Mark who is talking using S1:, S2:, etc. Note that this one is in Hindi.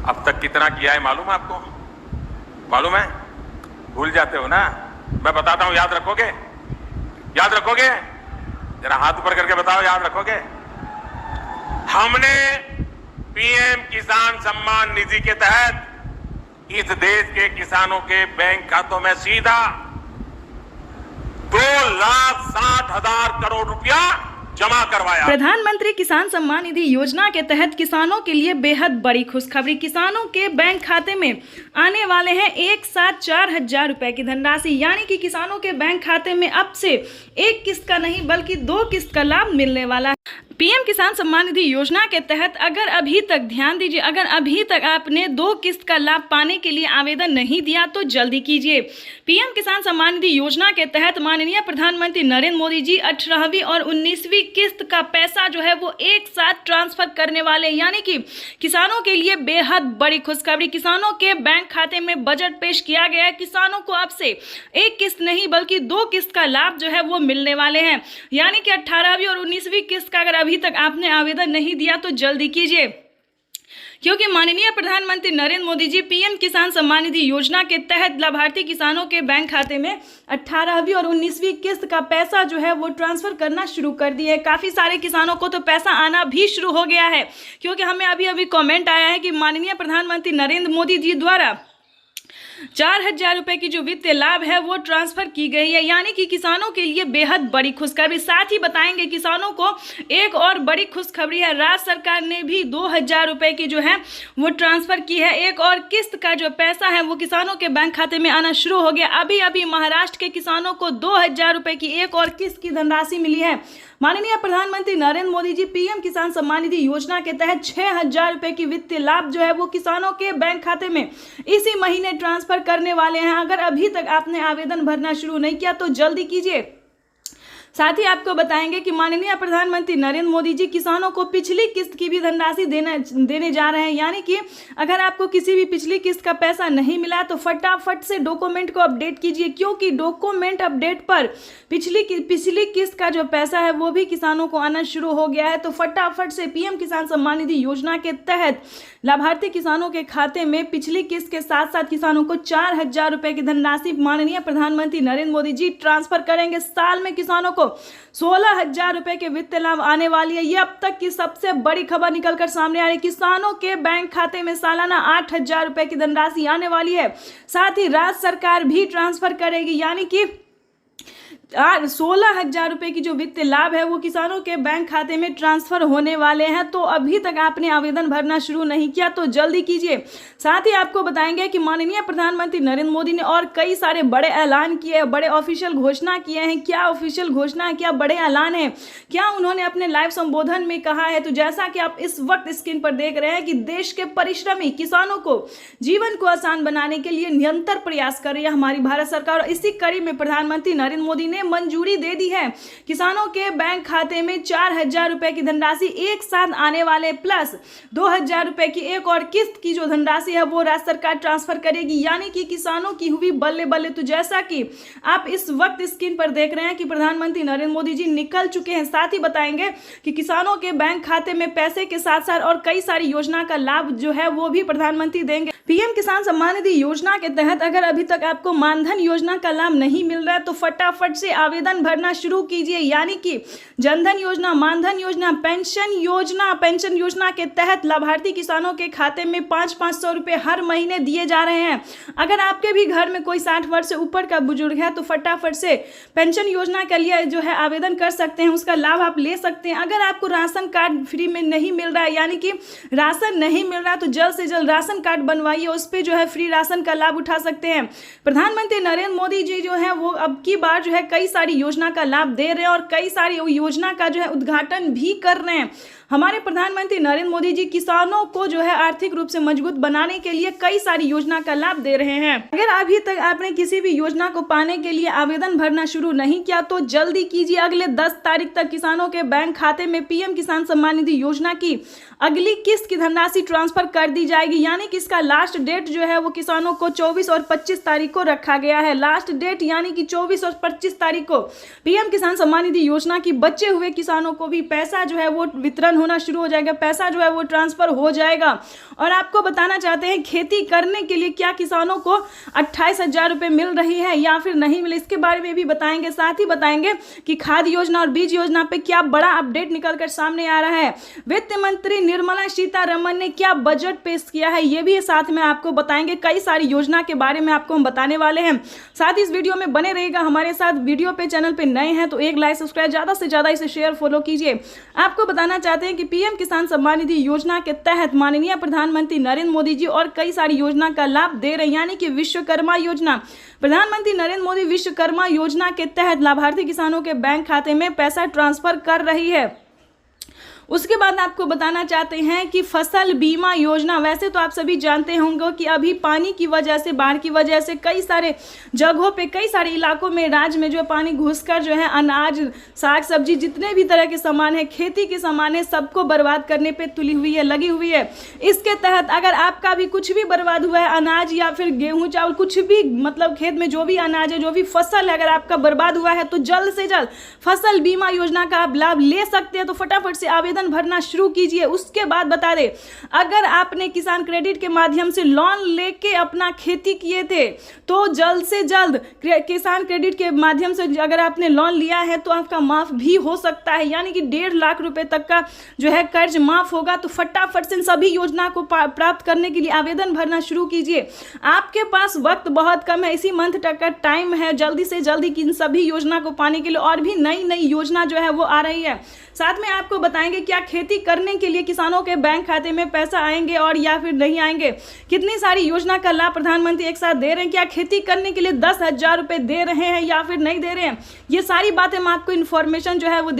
S1: अब तक कितना किया है मालूम है आपको? मालूम है? भूल जाते हो ना? मैं बताता हूं, याद रखोगे? याद रखोगे? जरा हाथ ऊपर करके बताओ, याद रखोगे? हमने पीएम किसान सम्मान निधि के तहत इस देश के किसानों के बैंक खातों में सीधा 2,60,000 करोड़ रुपया जमा करवाया।
S2: प्रधानमंत्री किसान सम्मान निधि योजना के तहत किसानों के लिए बेहद बड़ी खुशखबरी। किसानों के बैंक खाते में आने वाले हैं एक साथ 4,000 रुपए की धनराशि, यानी कि किसानों के बैंक खाते में अब से एक किस्त का नहीं बल्कि 2 किस्त का लाभ मिलने वाला है। पीएम किसान सम्मान निधि योजना के तहत अगर अभी तक, ध्यान दीजिए, अगर अभी तक आपने 2 किस्त का लाभ पाने के लिए आवेदन नहीं दिया तो जल्दी कीजिए। पीएम किसान सम्मान निधि योजना के तहत माननीय प्रधानमंत्री नरेंद्र मोदी जी 18वीं और 19वीं किस्त का पैसा जो है वो एक साथ ट्रांसफर करने वाले, यानी कि किसानों के लिए बेहद बड़ी खुशखबरी। किसानों के बैंक खाते में बजट पेश किया गया है। किसानों को अब से एक किस्त नहीं बल्कि 2 किस्त का लाभ जो है वो मिलने वाले हैं, यानी कि 18वीं और 19वीं किस्त का अगर अभी तक आपने आवेदन नहीं दिया तो जल्दी कीजिए, क्योंकि माननीय प्रधानमंत्री नरेंद्र मोदी जी पीएम किसान सम्मान निधि योजना के तहत लाभार्थी किसानों के बैंक खाते में 18वीं और 19वीं किस्त का पैसा जो है वो ट्रांसफर करना शुरू कर दिए है। काफ़ी सारे किसानों को तो पैसा आना भी शुरू हो गया है, क्योंकि हमें अभी अभी कमेंट आया है कि माननीय प्रधानमंत्री नरेंद्र मोदी जी द्वारा 4,000 रुपए की जो वित्तीय लाभ है वो ट्रांसफर की गई है, यानी कि किसानों के लिए बेहद बड़ी खुशखबरी। साथ ही बताएंगे किसानों को एक और बड़ी खुशखबरी है, राज्य सरकार ने भी 2,000 रुपए की जो है वो ट्रांसफर की है। एक और किस्त का जो पैसा है वो किसानों के बैंक खाते में आना शुरू हो गया। अभी अभी महाराष्ट्र के किसानों को 2,000 रुपए की एक और किस्त की धनराशि मिली है। माननीय प्रधानमंत्री नरेंद्र मोदी जी पीएम किसान सम्मान निधि योजना के तहत 6,000 रुपए की वित्तीय लाभ जो है वो किसानों के बैंक खाते में इसी महीने ट्रांसफर करने वाले हैं। अगर अभी तक आपने आवेदन भरना शुरू नहीं किया तो जल्दी कीजिए। साथ ही आपको बताएंगे कि माननीय प्रधानमंत्री नरेंद्र मोदी जी किसानों को पिछली किस्त की भी धनराशि देने जा रहे हैं, यानी कि अगर आपको किसी भी पिछली किस्त का पैसा नहीं मिला तो फटाफट से डॉक्यूमेंट को अपडेट कीजिए, क्योंकि डॉक्यूमेंट अपडेट पर पिछली किस्त का जो पैसा है वो भी किसानों को आना शुरू हो गया है। तो फटाफट से पीएम किसान सम्मान निधि योजना के तहत लाभार्थी किसानों के खाते में पिछली किस्त के साथ साथ किसानों को 4,000 रुपए की धनराशि माननीय प्रधानमंत्री नरेंद्र मोदी जी ट्रांसफर करेंगे। साल में किसानों को 16,000 रुपए के वित्तीय लाभ आने वाली है। ये अब तक की सबसे बड़ी खबर निकलकर सामने आ रही है। किसानों के बैंक खाते में सालाना 8,000 रुपए की धनराशि आने वाली है। साथ ही राज्य सरकार भी ट्रांसफर करेगी, यानी कि 16,000 रुपए की जो वित्तीय लाभ है वो किसानों के बैंक खाते में ट्रांसफर होने वाले हैं। तो अभी तक आपने आवेदन भरना शुरू नहीं किया तो जल्दी कीजिए। साथ ही आपको बताएंगे कि माननीय प्रधानमंत्री नरेंद्र मोदी ने और कई सारे बड़े ऐलान किए, बड़े ऑफिशियल घोषणा किए हैं। क्या ऑफिशियल घोषणा है, क्या बड़े ऐलान है, क्या उन्होंने अपने लाइव संबोधन में कहा है? तो जैसा कि आप इस वक्त स्क्रीन पर देख रहे हैं कि देश के परिश्रमी किसानों को जीवन को आसान बनाने के लिए निरंतर प्रयास कर रही है हमारी भारत सरकार। और इसी कड़ी में प्रधानमंत्री नरेंद्र मोदी ने मंजूरी दे दी है। किसानों के बैंक खाते में 4,000 रुपए की धनराशि एक साथ आने वाले, प्लस 2,000 रुपए की एक और किस्त की जो धनराशि है वो राज्य सरकार ट्रांसफर करेगी, यानी कि किसानों की हुई बल्ले बल्ले। तो जैसा कि आप इस वक्त स्क्रीन पर देख रहे हैं कि प्रधानमंत्री नरेंद्र मोदी जी निकल चुके हैं। साथ ही बताएंगे कि किसानों के बैंक खाते में पैसे के साथ साथ और कई सारी योजना का लाभ जो है वो भी प्रधानमंत्री देंगे। पीएम किसान सम्मान निधि योजना के तहत अगर अभी तक आपको मानधन योजना का लाभ नहीं मिल रहा है तो फटाफट से आवेदन भरना शुरू कीजिए, यानी कि जनधन योजना, मानधन योजना, पेंशन योजना के तहत लाभार्थी किसानों के खाते में 500 रुपए हर महीने दिए जा रहे हैं। अगर आपके भी घर में कोई 60 वर्ष से ऊपर का बुजुर्ग है तो फटाफट से पेंशन योजना के लिए जो है आवेदन कर सकते हैं, उसका लाभ आप ले सकते हैं। अगर आपको राशन कार्ड फ्री में नहीं मिल रहा है, यानी कि राशन नहीं मिल रहा, तो जल्द से जल्द राशन कार्ड बनवाइए, उस पर जो है फ्री राशन का लाभ उठा सकते हैं। प्रधानमंत्री नरेंद्र मोदी जी जो है वो अब की बार जो है कई सारी योजना का लाभ दे रहे हैं और कई सारी योजना का जो है उद्घाटन भी कर रहे हैं। हमारे प्रधानमंत्री नरेंद्र मोदी जी किसानों को जो है आर्थिक रूप से मजबूत बनाने के लिए कई सारी योजना का लाभ दे रहे हैं। अगर अभी तक आपने किसी भी योजना को पाने के लिए आवेदन भरना शुरू नहीं किया तो जल्दी कीजिए। अगले 10 तारीख तक किसानों के बैंक खाते में पीएम किसान सम्मान निधि योजना की अगली किस्त की धनराशि ट्रांसफर कर दी जाएगी, यानी कि इसका लास्ट डेट जो है वो किसानों को 24 और 25 तारीख को रखा गया है। लास्ट डेट यानी कि 24 और 25 तारीख को पीएम किसान सम्मान निधि योजना की बचे हुए किसानों को भी पैसा जो है वो वितरण होना शुरू हो जाएगा, पैसा जो है वो ट्रांसफर हो जाएगा। और आपको बताना चाहते हैं खेती करने के लिए क्या किसानों को 28,000 रुपये मिल रही है या फिर नहीं मिले, इसके बारे में भी बताएंगे। साथ ही बताएंगे कि खाद योजना और बीज योजना पे क्या बड़ा अपडेट निकलकर सामने आ रहा है। वित्त मंत्री निर्मला सीतारमण ने क्या बजट पेश किया है, ये भी साथ में आपको बताएंगे। कई सारी योजना के बारे में आपको हम बताने वाले हैं। साथ ही इस वीडियो में बने रहेगा हमारे साथ। वीडियो पे चैनल पे नए हैं तो एक लाइक सब्सक्राइब, ज्यादा से ज्यादा इसे शेयर फॉलो कीजिए। आपको बताना चाहते हैं कि पीएम किसान सम्मान निधि योजना के तहत माननीय प्रधानमंत्री नरेंद्र मोदी जी और कई सारी योजना का लाभ दे रहे हैं, यानी कि विश्वकर्मा योजना। प्रधानमंत्री नरेंद्र मोदी विश्वकर्मा योजना के तहत लाभार्थी किसानों के बैंक खाते में पैसा ट्रांसफर कर रही है। उसके बाद आपको बताना चाहते हैं कि फसल बीमा योजना, वैसे तो आप सभी जानते होंगे कि अभी पानी की वजह से, बाढ़ की वजह से कई सारे जगहों पे, कई सारे इलाकों में, राज्य में जो है पानी घुसकर जो है अनाज, साग सब्जी, जितने भी तरह के सामान है, खेती के सामान है, सबको बर्बाद करने पे तुली हुई है, लगी हुई है। इसके तहत अगर आपका भी कुछ भी बर्बाद हुआ है, अनाज या फिर गेहूं चावल, कुछ भी मतलब खेत में जो भी अनाज है, जो भी फसल है, अगर आपका बर्बाद हुआ है तो जल्द से जल्द फसल बीमा योजना का आप लाभ ले सकते हैं। तो फटाफट से आवेदन भरना शुरू कीजिए। उसके बाद बता दें, अगर आपने किसान क्रेडिट के माध्यम से लोन लेके अपना खेती किए थे तो जल्द से जल्द किसान क्रेडिट के माध्यम से अगर आपने लोन लिया है तो आपका माफ भी हो सकता है, यानी कि 1.5 लाख रुपए तक का जो है कर्ज माफ होगा। तो फटाफट से इन सभी योजना को प्राप्त करने के लिए आवेदन भरना शुरू कीजिए। आपके पास वक्त बहुत कम है, इसी मंथ तक का टाइम है, जल्दी से जल्दी इन सभी योजना को पाने के लिए। और भी नई नई योजना जो है वो आ रही है। साथ में आपको बताएंगे क्या खेती करने के लिए किसानों के बैंक खाते में पैसा आएंगे और या फिर नहीं आएंगे, कितनी सारी योजना का लाभ प्रधानमंत्री एक साथ दे रहे हैं, क्या खेती करने के लिए 10,000 रुपए दे रहे हैं या फिर नहीं दे रहे हैं, ये सारी बातें हम आपको इन्फॉर्मेशन जो है वो दे